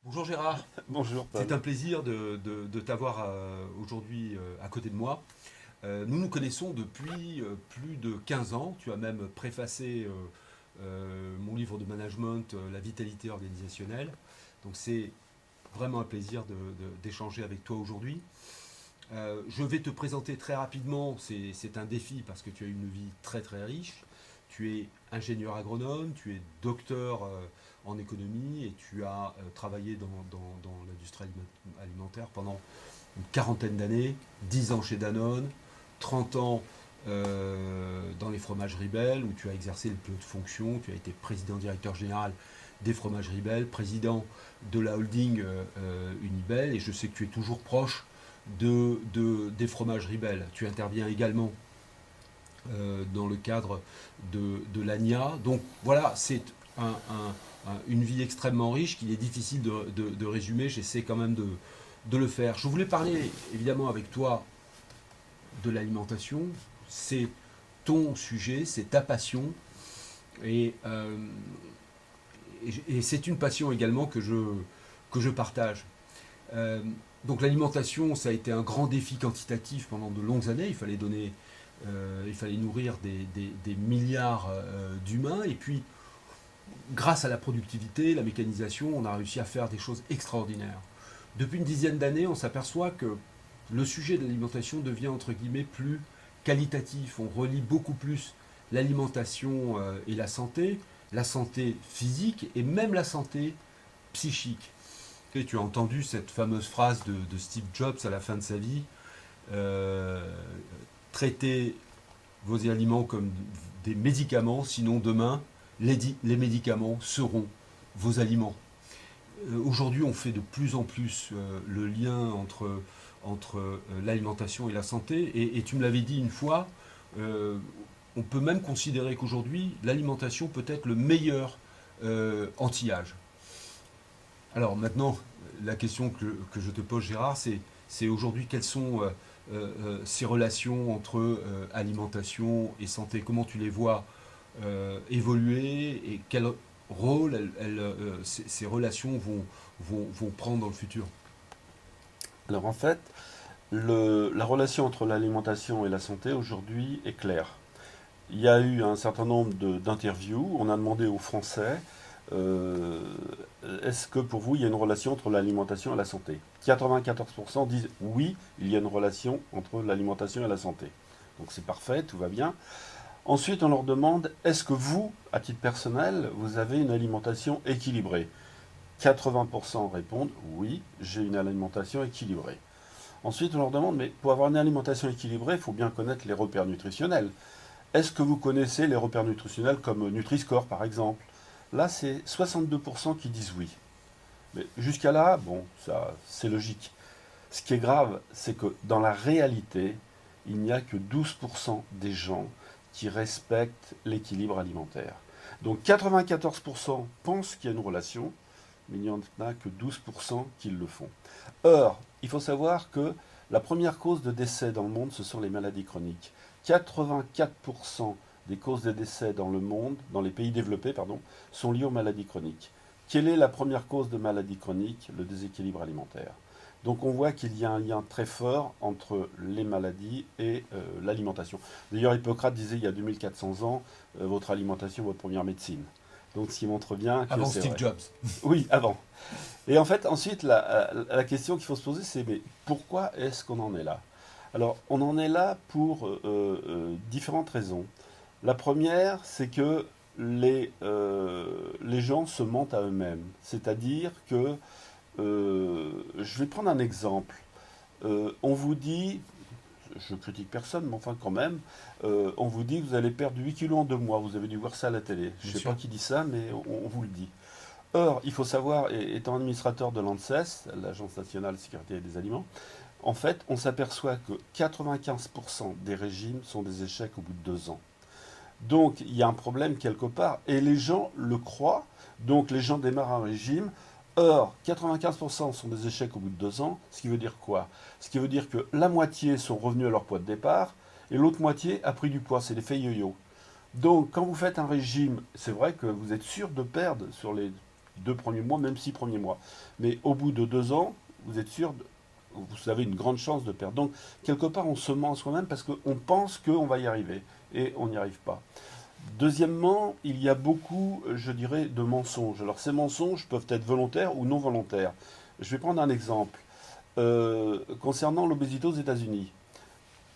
Bonjour Gérard, Bonjour c'est Paul. un plaisir de t'avoir aujourd'hui à côté de moi. Nous nous connaissons depuis plus de 15 ans. Tu as même préfacé mon livre de management, La vitalité organisationnelle. Donc c'est vraiment un plaisir d'échanger avec toi aujourd'hui. Je vais te présenter très rapidement, c'est un défi parce que tu as une vie très très riche. Tu es ingénieur agronome, tu es docteur en économie et tu as travaillé dans l'industrie alimentaire pendant une quarantaine d'années, 10 ans chez Danone, 30 ans dans les fromageries Bell où tu as exercé le plus hautes fonctions, tu as été président directeur général des fromageries Bell, président de la holding Unibel et je sais que tu es toujours proche des fromageries Bell. Tu interviens également dans le cadre de l'ANIA. Donc voilà, c'est une vie extrêmement riche qu'il est difficile de résumer. J'essaie quand même de le faire. Je voulais parler évidemment avec toi de l'alimentation. C'est ton sujet, c'est ta passion. Et, euh, et c'est une passion également que je partage. Euh, donc l'alimentation, ça a été un grand défi quantitatif pendant de longues années. Il fallait nourrir des milliards d'humains. Et puis, grâce à la productivité, la mécanisation, on a réussi à faire des choses extraordinaires. Depuis une dizaine d'années, on s'aperçoit que le sujet de l'alimentation devient entre guillemets plus qualitatif. On relie beaucoup plus l'alimentation et la santé physique et même la santé psychique. Tu as entendu cette fameuse phrase de Steve Jobs à la fin de sa vie, euh, traitez vos aliments comme des médicaments, sinon demain, les médicaments seront vos aliments. Aujourd'hui, on fait de plus en plus le lien entre l'alimentation et la santé, et tu me l'avais dit une fois, euh, on peut même considérer qu'aujourd'hui, l'alimentation peut être le meilleur anti-âge. Alors maintenant, la question que je te pose, Gérard, c'est aujourd'hui quelles sont ces relations entre alimentation et santé. Comment tu les vois évoluer et quel rôle ces relations vont prendre dans le futur. Alors en fait, la relation entre l'alimentation et la santé aujourd'hui est claire. Il y a eu un certain nombre d'interviews. On a demandé aux Français euh, est-ce que pour vous il y a une relation entre l'alimentation et la santé? 94% disent oui, il y a une relation entre l'alimentation et la santé. Donc c'est parfait, tout va bien. Ensuite, on leur demande est-ce que vous, à titre personnel, vous avez une alimentation équilibrée? 80% répondent oui, j'ai une alimentation équilibrée. Ensuite, on leur demande, mais pour avoir une alimentation équilibrée, il faut bien connaître les repères nutritionnels. Est-ce que vous connaissez les repères nutritionnels comme Nutri-Score, par exemple? Là, c'est 62% qui disent oui. Mais jusqu'à là, bon, ça, c'est logique. Ce qui est grave, c'est que dans la réalité, il n'y a que 12% des gens qui respectent l'équilibre alimentaire. Donc 94% pensent qu'il y a une relation, mais il n'y en a que 12% qui le font. Or, il faut savoir que la première cause de décès dans le monde, ce sont les maladies chroniques. 84% des causes de décès dans le monde, dans les pays développés, pardon, sont liées aux maladies chroniques. Quelle est la première cause de maladie chronique? Le déséquilibre alimentaire. Donc on voit qu'il y a un lien très fort entre les maladies et l'alimentation. D'ailleurs, Hippocrate disait il y a 2400 ans, votre alimentation, votre première médecine. Donc ce qui montre bien que Avant c'est Steve vrai. Jobs. Oui, avant. Et en fait, ensuite, la question qu'il faut se poser, c'est mais pourquoi est-ce qu'on en est là? Alors, on en est là pour différentes raisons. La première, c'est que les gens se mentent à eux-mêmes. C'est-à-dire que, je vais prendre un exemple. On vous dit, je critique personne, mais enfin quand même, on vous dit que vous allez perdre 8 kilos en 2 mois. Vous avez dû voir ça à la télé. Je Bien ne sais pas sûr. qui dit ça, mais on vous le dit. Or, il faut savoir, étant administrateur de l'ANSES, l'Agence nationale de sécurité des aliments, en fait, on s'aperçoit que 95% des régimes sont des échecs au bout de 2 ans. Donc, il y a un problème quelque part, et les gens le croient, donc les gens démarrent un régime. Or, 95% sont des échecs au bout de 2 ans, ce qui veut dire quoi? Ce qui veut dire que la moitié sont revenus à leur poids de départ, et l'autre moitié a pris du poids, c'est l'effet yo-yo. Donc, quand vous faites un régime, c'est vrai que vous êtes sûr de perdre sur les 2 premiers mois, même 6 premiers mois. Mais au bout de 2 ans, vous êtes sûr, vous avez une grande chance de perdre. Donc, quelque part, on se ment à soi-même parce qu'on pense qu'on va y arriver et on n'y arrive pas. Deuxièmement, il y a beaucoup, je dirais, de mensonges. Alors, ces mensonges peuvent être volontaires ou non volontaires. Je vais prendre un exemple. Concernant l'obésité aux États-Unis.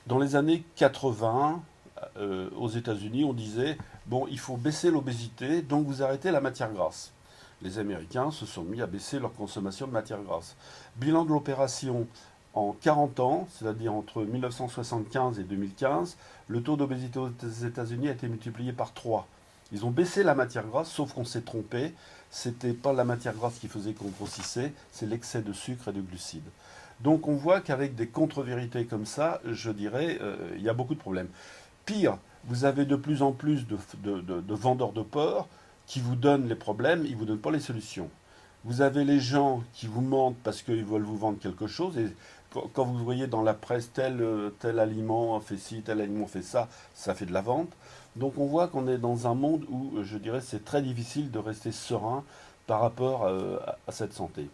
Dans les années 80, aux États-Unis, on disait, bon, il faut baisser l'obésité, donc vous arrêtez la matière grasse. Les Américains se sont mis à baisser leur consommation de matière grasse. Bilan de l'opération, en 40 ans, c'est-à-dire entre 1975 et 2015, le taux d'obésité aux États-Unis a été multiplié par 3. Ils ont baissé la matière grasse, sauf qu'on s'est trompé. C'était pas la matière grasse qui faisait qu'on grossissait, c'est l'excès de sucre et de glucides. Donc on voit qu'avec des contre-vérités comme ça, je dirais, il y a beaucoup de problèmes. Pire, vous avez de plus en plus de vendeurs de porc qui vous donnent les problèmes, ils ne vous donnent pas les solutions. Vous avez les gens qui vous mentent parce qu'ils veulent vous vendre quelque chose, et quand vous voyez dans la presse tel aliment fait ci, tel aliment fait ça, ça fait de la vente. Donc on voit qu'on est dans un monde où, je dirais, c'est très difficile de rester serein par rapport à cette santé.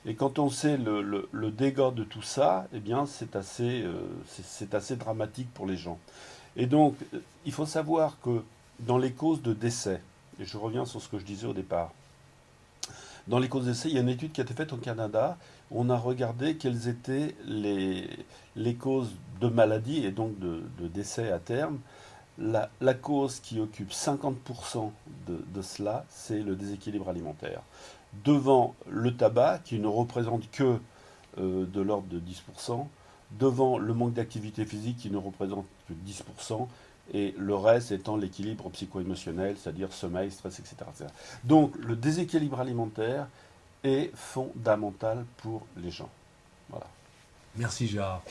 Et quand on sait le dégât de tout ça, eh bien c'est assez dramatique pour les gens. Et donc, il faut savoir que dans les causes de décès, et je reviens sur ce que je disais au départ, dans les causes d'essai, il y a une étude qui a été faite au Canada. Où on a regardé quelles étaient les causes de maladie et donc de décès à terme. La cause qui occupe 50% de cela, c'est le déséquilibre alimentaire. Devant le tabac, qui ne représente que de l'ordre de 10%, devant le manque d'activité physique, qui ne représente que 10%, et le reste étant l'équilibre psycho-émotionnel, c'est-à-dire sommeil, stress, etc., etc. Donc le déséquilibre alimentaire est fondamental pour les gens. Voilà. Merci Gérard.